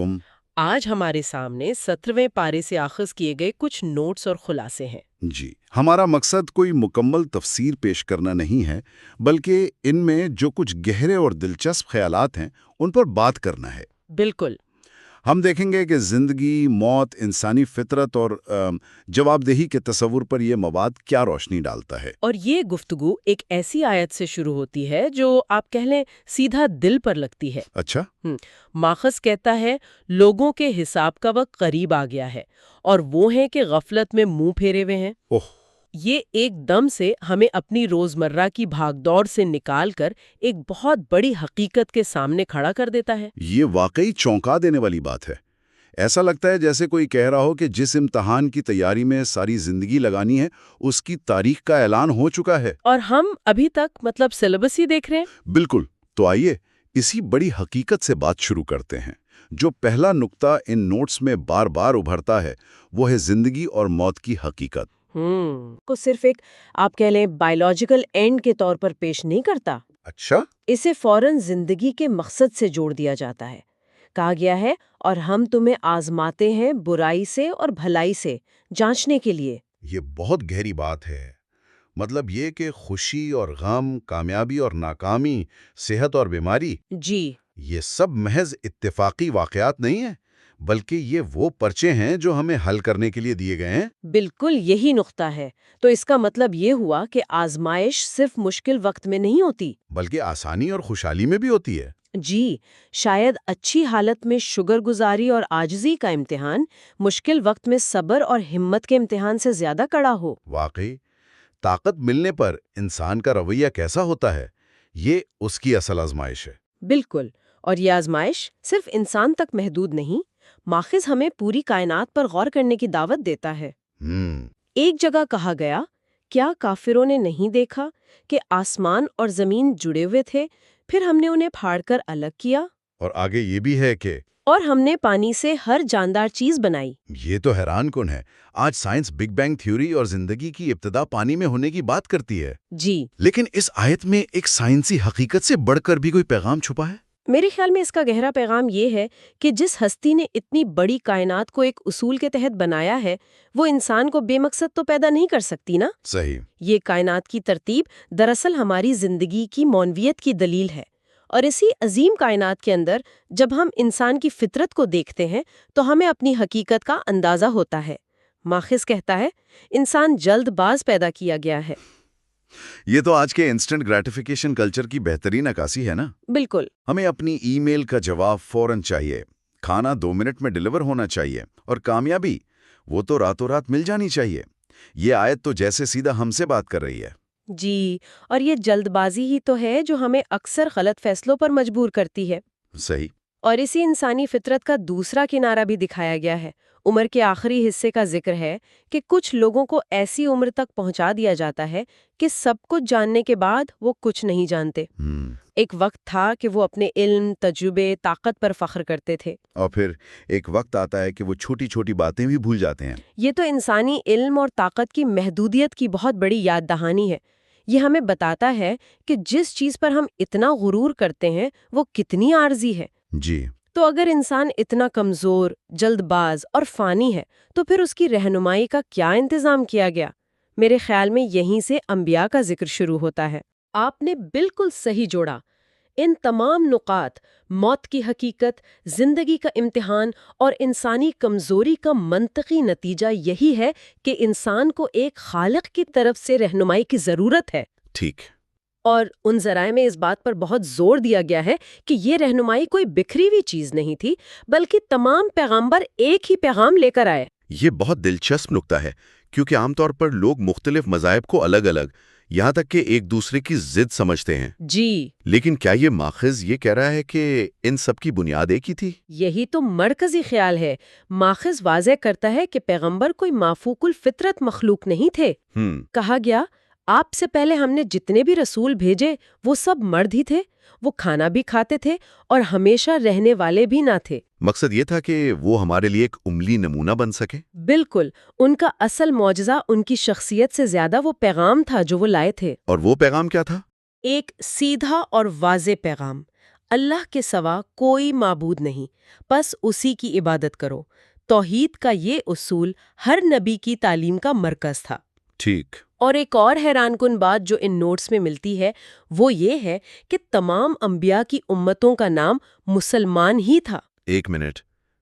تم آج ہمارے سامنے 17ویں پارے سے آخذ کیے گئے کچھ نوٹس اور خلاصے ہیں۔ جی ہمارا مقصد کوئی مکمل تفسیر پیش کرنا نہیں ہے، بلکہ ان میں جو کچھ گہرے اور دلچسپ خیالات ہیں ان پر بات کرنا ہے۔ بالکل۔ ہم دیکھیں گے کہ زندگی، موت، انسانی فطرت اور جواب دہی کے تصور پر یہ مواد کیا روشنی ڈالتا ہے۔ اور یہ گفتگو ایک ایسی آیت سے شروع ہوتی ہے جو آپ کہہ لیں سیدھا دل پر لگتی ہے۔ اچھا، ماخذ کہتا ہے لوگوں کے حساب کا وقت قریب آ گیا ہے اور وہ ہیں کہ غفلت میں منہ پھیرے ہوئے ہیں۔ اوہ، یہ ایک دم سے ہمیں اپنی روزمرہ کی بھاگ دوڑ سے نکال کر ایک بہت بڑی حقیقت کے سامنے کھڑا کر دیتا ہے۔ یہ واقعی چونکا دینے والی بات ہے۔ ایسا لگتا ہے جیسے کوئی کہہ رہا ہو کہ جس امتحان کی تیاری میں ساری زندگی لگانی ہے اس کی تاریخ کا اعلان ہو چکا ہے، اور ہم ابھی تک سلیبس ہی دیکھ رہے ہیں۔ بالکل۔ تو آئیے اسی بڑی حقیقت سے بات شروع کرتے ہیں۔ جو پہلا نقطہ ان نوٹس میں بار بار ابھرتا ہے وہ ہے زندگی اور موت کی حقیقت۔ کو صرف ایک آپ کہہ لیں بائیولوجیکل اینڈ کے طور پر پیش نہیں کرتا۔ اچھا، اسے فوراً زندگی کے مقصد سے جوڑ دیا جاتا ہے۔ کہا گیا ہے اور ہم تمہیں آزماتے ہیں برائی سے اور بھلائی سے جانچنے کے لیے۔ یہ بہت گہری بات ہے۔ مطلب یہ کہ خوشی اور غم، کامیابی اور ناکامی، صحت اور بیماری، جی، یہ سب محض اتفاقی واقعات نہیں ہیں، بلکہ یہ وہ پرچے ہیں جو ہمیں حل کرنے کے لیے دیے گئے ہیں۔ بالکل یہی نقطہ ہے۔ تو اس کا مطلب یہ ہوا کہ آزمائش صرف مشکل وقت میں نہیں ہوتی، بلکہ آسانی اور خوشحالی میں بھی ہوتی ہے۔ جی، شاید اچھی حالت میں شکر گزاری اور عاجزی کا امتحان مشکل وقت میں صبر اور ہمت کے امتحان سے زیادہ کڑا ہو۔ واقعی، طاقت ملنے پر انسان کا رویہ کیسا ہوتا ہے، یہ اس کی اصل آزمائش ہے۔ بالکل، اور یہ آزمائش صرف انسان تک محدود نہیں، ماخذ ہمیں پوری کائنات پر غور کرنے کی دعوت دیتا ہے۔ ایک جگہ کہا گیا، کیا کافروں نے نہیں دیکھا کہ آسمان اور زمین جڑے ہوئے تھے، پھر ہم نے انہیں پھاڑ کر الگ کیا، اور آگے یہ بھی ہے کہ اور ہم نے پانی سے ہر جاندار چیز بنائی۔ یہ تو حیران کن ہے۔ آج سائنس بگ بینگ تھیوری اور زندگی کی ابتدا پانی میں ہونے کی بات کرتی ہے، جی، لیکن اس آیت میں ایک سائنسی حقیقت سے بڑھ کر بھی کوئی پیغام چھپا ہے۔ میرے خیال میں اس کا گہرا پیغام یہ ہے کہ جس ہستی نے اتنی بڑی کائنات کو ایک اصول کے تحت بنایا ہے، وہ انسان کو بے مقصد تو پیدا نہیں کر سکتی نا۔ صحیح۔ یہ کائنات کی ترتیب دراصل ہماری زندگی کی معنویت کی دلیل ہے، اور اسی عظیم کائنات کے اندر جب ہم انسان کی فطرت کو دیکھتے ہیں تو ہمیں اپنی حقیقت کا اندازہ ہوتا ہے۔ ماخذ کہتا ہے انسان جلد باز پیدا کیا گیا ہے۔ یہ تو آج کے انسٹنٹ گریٹیفیکیشن کلچر کی بہترین عکاسی ہے نا۔ بالکل۔ ہمیں اپنی ای میل کا جواب فوراً چاہیے، کھانا 2 منٹ میں ڈیلیور ہونا چاہیے، اور کامیابی وہ تو راتوں رات مل جانی چاہیے۔ یہ آیت تو جیسے سیدھا ہم سے بات کر رہی ہے۔ جی، اور یہ جلد بازی ہی تو ہے جو ہمیں اکثر غلط فیصلوں پر مجبور کرتی ہے۔ صحیح۔ اور اسی انسانی فطرت کا دوسرا کنارہ بھی دکھایا گیا ہے۔ عمر کے آخری حصے کا ذکر ہے کہ کچھ لوگوں کو ایسی عمر تک پہنچا دیا جاتا ہے کہ سب کچھ جاننے کے بعد وہ کچھ نہیں جانتے۔ ایک وقت تھا کہ وہ اپنے علم، تجربے، طاقت پر فخر کرتے تھے، اور پھر ایک وقت آتا ہے کہ وہ چھوٹی چھوٹی باتیں بھی بھول جاتے ہیں۔ یہ تو انسانی علم اور طاقت کی محدودیت کی بہت بڑی یاد دہانی ہے۔ یہ ہمیں بتاتا ہے کہ جس چیز پر ہم اتنا غرور کرتے ہیں وہ کتنی عارضی ہے۔ جی، تو اگر انسان اتنا کمزور، جلد باز اور فانی ہے تو پھر اس کی رہنمائی کا کیا انتظام کیا گیا؟ میرے خیال میں یہیں سے انبیاء کا ذکر شروع ہوتا ہے۔ آپ نے بالکل صحیح جوڑا۔ ان تمام نقاط، موت کی حقیقت، زندگی کا امتحان اور انسانی کمزوری کا منطقی نتیجہ یہی ہے کہ انسان کو ایک خالق کی طرف سے رہنمائی کی ضرورت ہے۔ ٹھیک۔ اور ان ذرائع میں اس بات پر بہت زور دیا گیا ہے کہ یہ رہنمائی کوئی بکھری ہوئی چیز نہیں تھی، بلکہ تمام پیغمبر ایک ہی پیغام لے کر آئے۔ یہ بہت دلچسپ نکتہ ہے، کیونکہ عام طور پر لوگ مختلف مذاہب کو الگ الگ، یہاں تک کہ ایک دوسرے کی ضد سمجھتے ہیں۔ جی، لیکن کیا یہ ماخذ یہ کہہ رہا ہے کہ ان سب کی بنیاد ایک ہی تھی؟ یہی تو مرکزی خیال ہے۔ ماخذ واضح کرتا ہے کہ پیغمبر کوئی مافوق الفطرت مخلوق نہیں تھے۔ کہا گیا، آپ سے پہلے ہم نے جتنے بھی رسول بھیجے وہ سب مرد ہی تھے، وہ کھانا بھی کھاتے تھے اور ہمیشہ رہنے والے بھی نہ تھے۔ مقصد یہ تھا کہ وہ ہمارے لیے ایک عملی نمونہ بن سکے۔ بالکل، ان کا اصل معجزہ ان کی شخصیت سے زیادہ وہ پیغام تھا جو وہ لائے تھے۔ اور وہ پیغام کیا تھا؟ ایک سیدھا اور واضح پیغام، اللہ کے سوا کوئی معبود نہیں، بس اسی کی عبادت کرو۔ توحید کا یہ اصول ہر نبی کی تعلیم کا مرکز تھا۔ ٹھیک۔ اور ایک اور حیران کن بات جو ان نوٹس میں ملتی ہے وہ یہ ہے کہ تمام انبیاء کی امتوں کا نام مسلمان ہی تھا۔ ایک منٹ،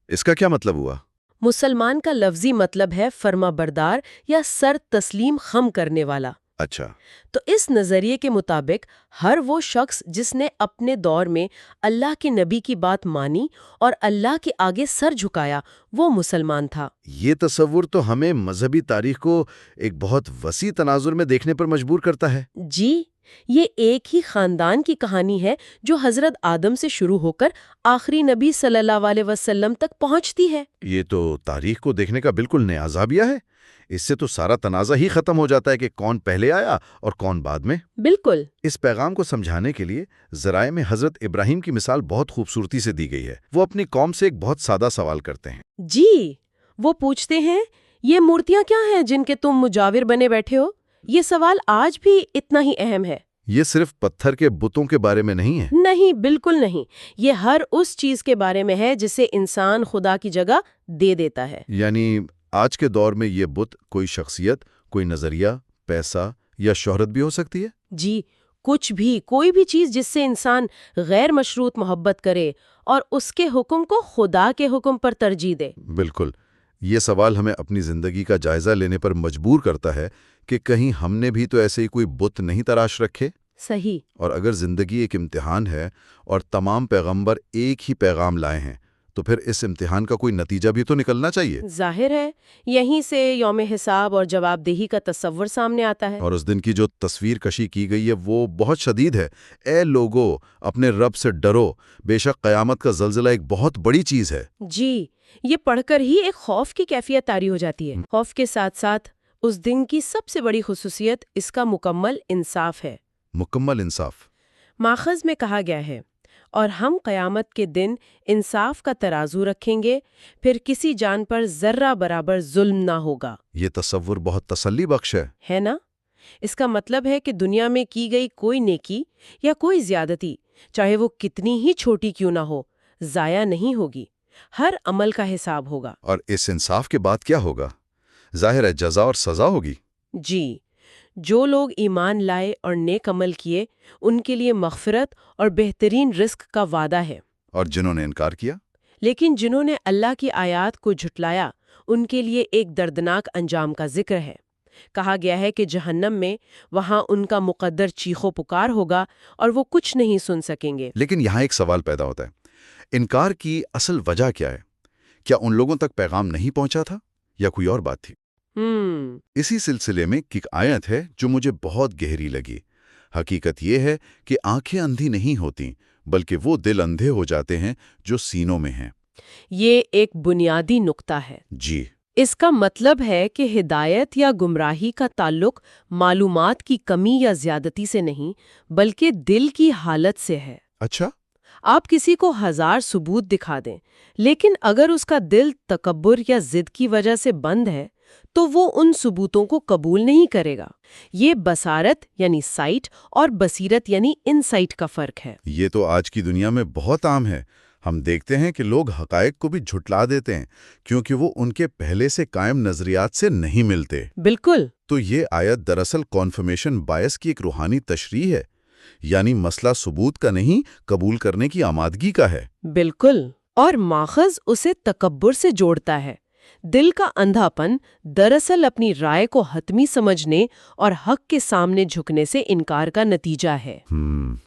اس کا کیا مطلب ہوا؟ مسلمان کا لفظی مطلب ہے فرما بردار یا سر تسلیم خم کرنے والا۔ اچھا۔ تو اس نظریے کے مطابق ہر وہ شخص جس نے اپنے دور میں اللہ کے نبی کی بات مانی اور اللہ کے آگے سر جھکایا وہ مسلمان تھا۔ یہ تصور تو ہمیں مذہبی تاریخ کو ایک بہت وسیع تناظر میں دیکھنے پر مجبور کرتا ہے۔ جی، یہ ایک ہی خاندان کی کہانی ہے جو حضرت آدم سے شروع ہو کر آخری نبی صلی اللہ علیہ وسلم تک پہنچتی ہے۔ یہ تو تاریخ کو دیکھنے کا بالکل نیا زاویہ ہے۔ اس سے تو سارا تنازع ہی ختم ہو جاتا ہے کہ کون پہلے آیا اور کون بعد میں۔ بالکل۔ اس پیغام کو سمجھانے کے لیے ذرائع میں حضرت ابراہیم کی مثال بہت خوبصورتی سے دی گئی ہے۔ وہ اپنی قوم سے ایک بہت سادہ سوال کرتے ہیں۔ جی، وہ پوچھتے ہیں یہ مورتیاں کیا ہیں جن کے تم مجاور بنے بیٹھے ہو؟ یہ سوال آج بھی اتنا ہی اہم ہے۔ یہ صرف پتھر کے بتوں کے بارے میں نہیں ہے۔ نہیں، بالکل نہیں۔ یہ ہر اس چیز کے بارے میں ہے جسے انسان خدا کی جگہ دے دیتا ہے۔ یعنی آج کے دور میں یہ بت کوئی شخصیت، کوئی نظریہ، پیسہ یا شہرت بھی ہو سکتی ہے؟ جی، کچھ بھی، کوئی بھی چیز جس سے انسان غیر مشروط محبت کرے اور اس کے حکم کو خدا کے حکم پر ترجیح دے۔ بالکل۔ یہ سوال ہمیں اپنی زندگی کا جائزہ لینے پر مجبور کرتا ہے کہ کہیں ہم نے بھی تو ایسے ہی کوئی بت نہیں تراش رکھے۔ صحیح۔ اور اگر زندگی ایک امتحان ہے اور تمام پیغمبر ایک ہی پیغام لائے ہیں تو پھر اس امتحان کا کوئی نتیجہ بھی تو نکلنا چاہیے۔ ظاہر ہے، یہیں سے یوم حساب اور جواب دہی کا تصور سامنے آتا ہے۔ اور اس دن کی جو تصویر کشی کی گئی ہے وہ بہت شدید ہے۔ اے لوگو، اپنے رب سے ڈرو، بے شک قیامت کا زلزلہ ایک بہت بڑی چیز ہے۔ جی، یہ پڑھ کر ہی ایک خوف کی کیفیت طاری ہو جاتی ہے۔ خوف کے ساتھ ساتھ اس دن کی سب سے بڑی خصوصیت اس کا مکمل انصاف ہے۔ مکمل انصاف۔ ماخذ میں کہا گیا ہے، اور ہم قیامت کے دن انصاف کا ترازو رکھیں گے، پھر کسی جان پر ذرہ برابر ظلم نہ ہوگا۔ یہ تصور بہت تسلی بخش ہے نا؟ اس کا مطلب ہے کہ دنیا میں کی گئی کوئی نیکی یا کوئی زیادتی، چاہے وہ کتنی ہی چھوٹی کیوں نہ ہو، ضائع نہیں ہوگی۔ ہر عمل کا حساب ہوگا۔ اور اس انصاف کے بعد کیا ہوگا؟ ظاہر ہے جزا اور سزا ہوگی۔ جی، جو لوگ ایمان لائے اور نیک عمل کیے ان کے لیے مغفرت اور بہترین رزق کا وعدہ ہے۔ اور جنہوں نے انکار کیا؟ لیکن جنہوں نے اللہ کی آیات کو جھٹلایا ان کے لیے ایک دردناک انجام کا ذکر ہے۔ کہا گیا ہے کہ جہنم میں وہاں ان کا مقدر چیخو پکار ہوگا اور وہ کچھ نہیں سن سکیں گے۔ لیکن یہاں ایک سوال پیدا ہوتا ہے، انکار کی اصل وجہ کیا ہے؟ کیا ان لوگوں تک پیغام نہیں پہنچا تھا یا کوئی اور بات تھی؟ اسی سلسلے میں ایک آیت ہے جو مجھے بہت گہری لگی۔ حقیقت یہ ہے کہ آنکھیں اندھی نہیں ہوتی بلکہ وہ دل اندھے ہو جاتے ہیں جو سینوں میں ہیں۔ یہ ایک بنیادی نقطہ ہے۔ جی۔ اس کا مطلب ہے کہ ہدایت یا گمراہی کا تعلق معلومات کی کمی یا زیادتی سے نہیں بلکہ دل کی حالت سے ہے۔ اچھا۔ آپ کسی کو 1000 ثبوت دکھا دیں لیکن اگر اس کا دل تکبر یا ضد کی وجہ سے بند ہے تو وہ ان ثبوتوں کو قبول نہیں کرے گا۔ یہ بصارت یعنی سائٹ اور بصیرت یعنی انسائٹ کا فرق ہے۔ یہ تو آج کی دنیا میں بہت عام ہے۔ ہم دیکھتے ہیں کہ لوگ حقائق کو بھی جھٹلا دیتے ہیں کیونکہ وہ ان کے پہلے سے قائم نظریات سے نہیں ملتے۔ بالکل۔ تو یہ آیت دراصل کانفرمیشن بائس کی ایک روحانی تشریح ہے، یعنی مسئلہ ثبوت کا نہیں، قبول کرنے کی آمادگی کا ہے۔ بالکل، اور ماخذ اسے تکبر سے جوڑتا ہے۔ دل کا اندھا پن دراصل اپنی رائے کو حتمی سمجھنے اور حق کے سامنے جھکنے سے انکار کا نتیجہ ہے۔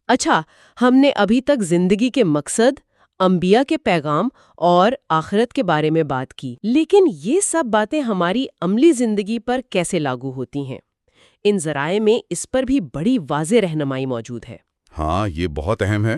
اچھا، ہم نے ابھی تک زندگی کے مقصد، انبیاء کے پیغام اور آخرت کے بارے میں بات کی، لیکن یہ سب باتیں ہماری عملی زندگی پر کیسے لاگو ہوتی ہیں؟ ان ذرائع میں اس پر بھی بڑی واضح رہنمائی موجود ہے۔ ہاں، یہ بہت اہم ہے۔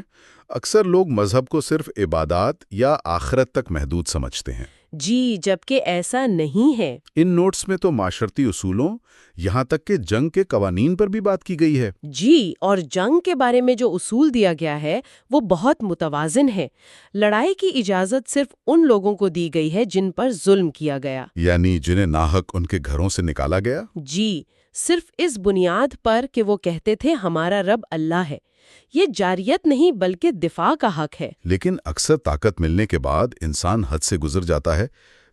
اکثر لوگ مذہب کو صرف عبادات یا آخرت تک محدود سمجھتے ہیں۔ جی، جبکہ ایسا نہیں ہے۔ ان نوٹس میں تو معاشرتی اصولوں، یہاں تک کہ جنگ کے قوانین پر بھی بات کی گئی ہے۔ جی، اور جنگ کے بارے میں جو اصول دیا گیا ہے وہ بہت متوازن ہے۔ لڑائی کی اجازت صرف ان لوگوں کو دی گئی ہے جن پر ظلم کیا گیا، یعنی جنہیں ناحق ان کے گھروں سے نکالا گیا۔ جی، صرف اس بنیاد پر کہ وہ کہتے تھے ہمارا رب اللہ ہے، یہ جاریت نہیں بلکہ دفاع کا حق ہے۔ لیکن اکثر طاقت ملنے کے بعد انسان حد سے گزر جاتا ہے،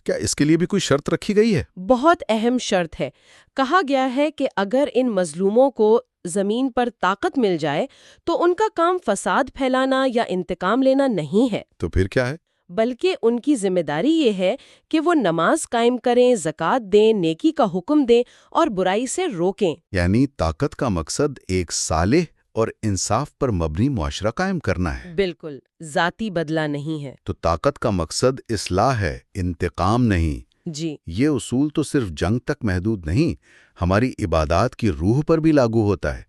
کیا اس کے لیے بھی کوئی شرط رکھی گئی ہے؟ بہت اہم شرط ہے۔ کہا گیا ہے کہ اگر ان مظلوموں کو زمین پر طاقت مل جائے تو ان کا کام فساد پھیلانا یا انتقام لینا نہیں ہے، تو پھر کیا ہے؟ بلکہ ان کی ذمہ داری یہ ہے کہ وہ نماز قائم کریں، زکوٰۃ دیں، نیکی کا حکم دیں اور برائی سے روکیں۔ یعنی طاقت کا مقصد ایک صالح اور انصاف پر مبنی معاشرہ قائم کرنا ہے۔ بالکل، ذاتی بدلہ نہیں ہے۔ تو طاقت کا مقصد اصلاح ہے، انتقام نہیں۔ جی، یہ اصول تو صرف جنگ تک محدود نہیں، ہماری عبادات کی روح پر بھی لاگو ہوتا ہے۔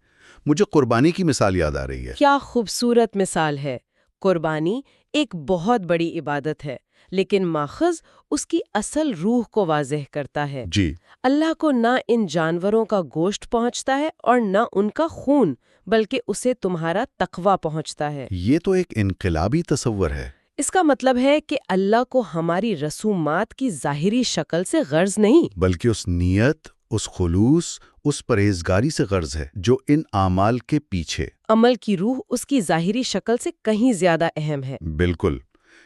مجھے قربانی کی مثال یاد آ رہی ہے۔ کیا خوبصورت مثال ہے۔ قربانی ایک بہت بڑی عبادت ہے، لیکن ماخذ اس کی اصل روح کو واضح کرتا ہے۔ جی، اللہ کو نہ ان جانوروں کا گوشت پہنچتا ہے اور نہ ان کا خون، بلکہ اسے تمہارا تقویٰ پہنچتا ہے۔ یہ تو ایک انقلابی تصور ہے۔ اس کا مطلب ہے کہ اللہ کو ہماری رسومات کی ظاہری شکل سے غرض نہیں، بلکہ اس نیت، اس خلوص، اس پرہیزگاری سے غرض ہے جو ان اعمال کے پیچھے۔ عمل کی روح اس کی ظاہری شکل سے کہیں زیادہ اہم ہے۔ بالکل،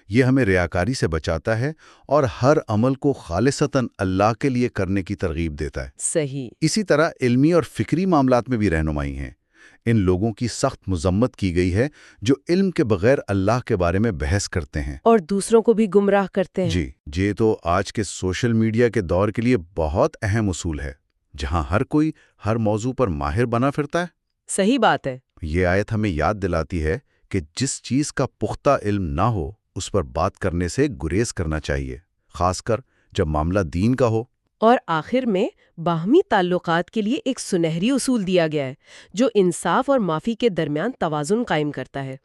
یہ ہمیں ریاکاری سے بچاتا ہے اور ہر عمل کو خالصتاً اللہ کے لیے کرنے کی ترغیب دیتا ہے۔ صحیح۔ اسی طرح علمی اور فکری معاملات میں بھی رہنمائی ہیں۔ ان لوگوں کی سخت مذمت کی گئی ہے جو علم کے بغیر اللہ کے بارے میں بحث کرتے ہیں اور دوسروں کو بھی گمراہ کرتے ہیں۔ جی، یہ تو آج کے سوشل میڈیا کے دور کے لیے بہت اہم اصول ہے، جہاں ہر کوئی ہر موضوع پر ماہر بنا پھرتا ہے۔ صحیح بات ہے۔ یہ آیت ہمیں یاد دلاتی ہے کہ جس چیز کا پختہ علم نہ ہو اس پر بات کرنے سے گریز کرنا چاہیے، خاص کر جب معاملہ دین کا ہو۔ اور آخر میں باہمی تعلقات کے لیے ایک سنہری اصول دیا گیا ہے جو انصاف اور معافی کے درمیان توازن قائم کرتا ہے۔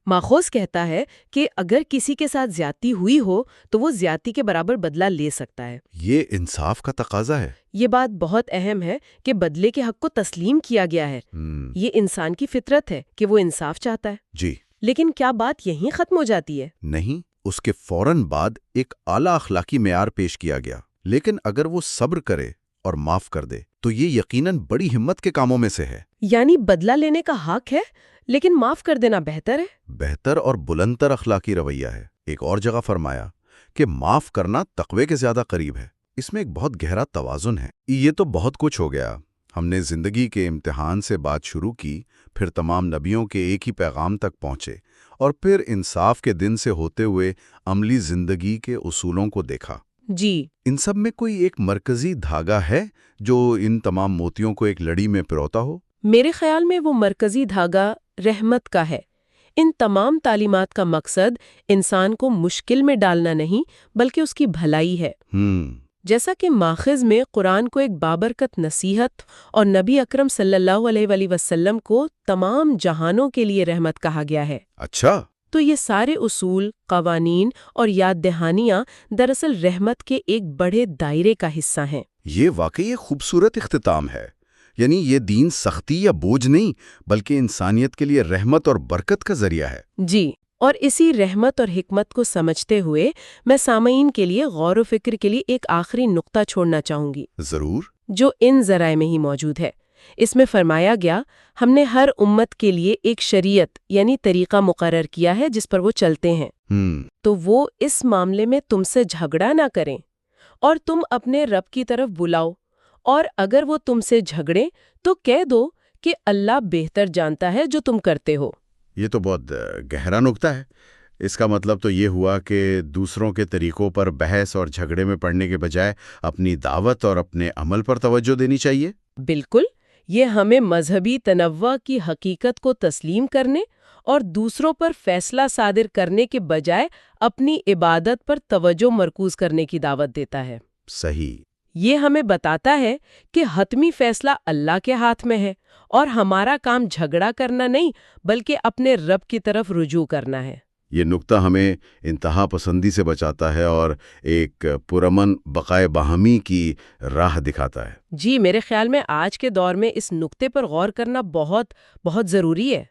ماخوذ کہتا ہے کہ اگر کسی کے ساتھ زیادتی ہوئی ہو تو وہ زیادتی کے برابر بدلہ لے سکتا ہے۔ یہ انصاف کا تقاضا ہے۔ یہ بات بہت اہم ہے کہ بدلے کے حق کو تسلیم کیا گیا ہے۔ یہ انسان کی فطرت ہے کہ وہ انصاف چاہتا ہے۔ جی، لیکن کیا بات یہیں ختم ہو جاتی ہے؟ نہیں، اس کے فوراً بعد ایک اعلیٰ اخلاقی معیار پیش کیا گیا۔ لیکن اگر وہ صبر کرے اور معاف کر دے تو یہ یقیناً بڑی ہمت کے کاموں میں سے ہے۔ یعنی بدلہ لینے کا حق ہے لیکن معاف کر دینا بہتر ہے۔ بہتر اور بلندتر اخلاقی رویہ ہے۔ ایک اور جگہ فرمایا کہ معاف کرنا تقوی کے زیادہ قریب ہے۔ اس میں ایک بہت گہرا توازن ہے۔ یہ تو بہت کچھ ہو گیا۔ ہم نے زندگی کے امتحان سے بات شروع کی، پھر تمام نبیوں کے ایک ہی پیغام تک پہنچے، اور پھر انصاف کے دن سے ہوتے ہوئے عملی زندگی کے اصولوں کو دیکھا۔ جی، ان سب میں کوئی ایک مرکزی دھاگا ہے جو ان تمام موتیوں کو ایک لڑی میں پروتا ہو؟ میرے خیال میں وہ مرکزی دھاگا رحمت کا ہے۔ ان تمام تعلیمات کا مقصد انسان کو مشکل میں ڈالنا نہیں بلکہ اس کی بھلائی ہے۔ جیسا کہ ماخذ میں قرآن کو ایک بابرکت نصیحت اور نبی اکرم صلی اللہ علیہ وآلہ وسلم کو تمام جہانوں کے لیے رحمت کہا گیا ہے۔ اچھا، تو یہ سارے اصول، قوانین اور یاد دہانیاں دراصل رحمت کے ایک بڑے دائرے کا حصہ ہیں۔ یہ واقعی ایک خوبصورت اختتام ہے۔ یعنی یہ دین سختی یا بوجھ نہیں بلکہ انسانیت کے لیے رحمت اور برکت کا ذریعہ ہے۔ جی، اور اسی رحمت اور حکمت کو سمجھتے ہوئے میں سامعین کے لیے غور و فکر کے لیے ایک آخری نقطہ چھوڑنا چاہوں گی، ضرور۔ جو ان ذرائع میں ہی موجود ہے۔ اس میں فرمایا گیا، ہم نے ہر امت کے لیے ایک شریعت یعنی طریقہ مقرر کیا ہے جس پر وہ چلتے ہیں، تو وہ اس معاملے میں تم سے جھگڑا نہ کریں اور تم اپنے رب کی طرف بلاؤ، اور اگر وہ تم سے جھگڑیں تو کہہ دو کہ اللہ بہتر جانتا ہے جو تم کرتے ہو۔ یہ تو بہت گہرا نکتہ ہے۔ اس کا مطلب تو یہ ہوا کہ دوسروں کے طریقوں پر بحث اور جھگڑے میں پڑنے کے بجائے اپنی دعوت اور اپنے عمل پر توجہ دینی چاہیے۔ بالکل، یہ ہمیں مذہبی تنوع کی حقیقت کو تسلیم کرنے اور دوسروں پر فیصلہ صادر کرنے کے بجائے اپنی عبادت پر توجہ مرکوز کرنے کی دعوت دیتا ہے۔ صحیح۔ یہ ہمیں بتاتا ہے کہ حتمی فیصلہ اللہ کے ہاتھ میں ہے اور ہمارا کام جھگڑا کرنا نہیں بلکہ اپنے رب کی طرف رجوع کرنا ہے۔ یہ نکتہ ہمیں انتہا پسندی سے بچاتا ہے اور ایک پرامن بقائے باہمی کی راہ دکھاتا ہے۔ جی، میرے خیال میں آج کے دور میں اس نکتے پر غور کرنا بہت ضروری ہے۔